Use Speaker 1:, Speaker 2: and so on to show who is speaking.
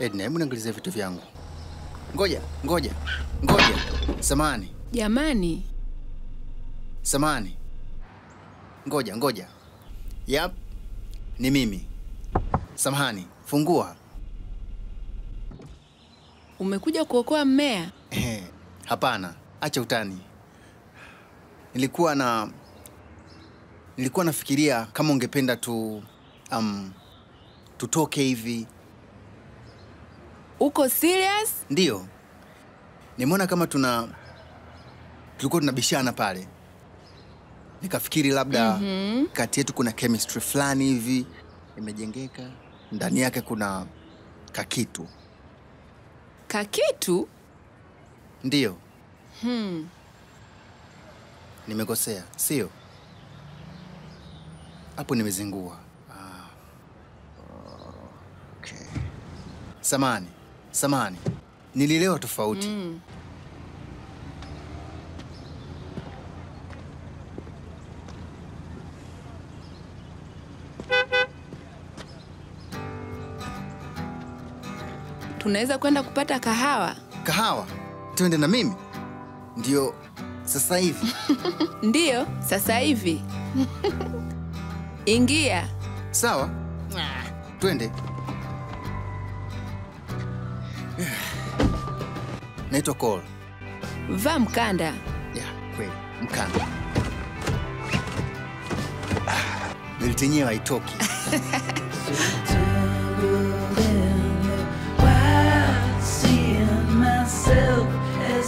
Speaker 1: Edna, hebu niangalizie vitu vyangu. Ngoja. Samani.
Speaker 2: Jamani.
Speaker 1: Samani. Ngoja. Yap. Ni mimi. Samahani, fungua.
Speaker 2: Umekuja kuokoa mmea?
Speaker 1: Hapana, acha utani. Nilikuwa nafikiria kama ungependa tutoke hivi.
Speaker 2: Uko serious?
Speaker 1: Ndio. Nimeona kama tulikuwa tunabishana pale. Nikafikiri labda kati yetu kuna chemistry fulani hivi imejengeka. Ndani yake kuna kakitu.
Speaker 2: Kakitu?
Speaker 1: Ndio. Nimekosea, sio? Hapo nimezingua. Okay. Samani. Nilielewa tofauti.
Speaker 2: Tunaweza kwenda kupata kahawa?
Speaker 1: Kahawa? Twende na mimi? Ndio, sasa hivi.
Speaker 2: Ndio, sasa hivi. Ingia.
Speaker 1: Sawa. Twende. Naitwa Cole.
Speaker 2: Vaa mkanda.
Speaker 1: Ya, kweli, mkanda. Belt yenyewe haitoki.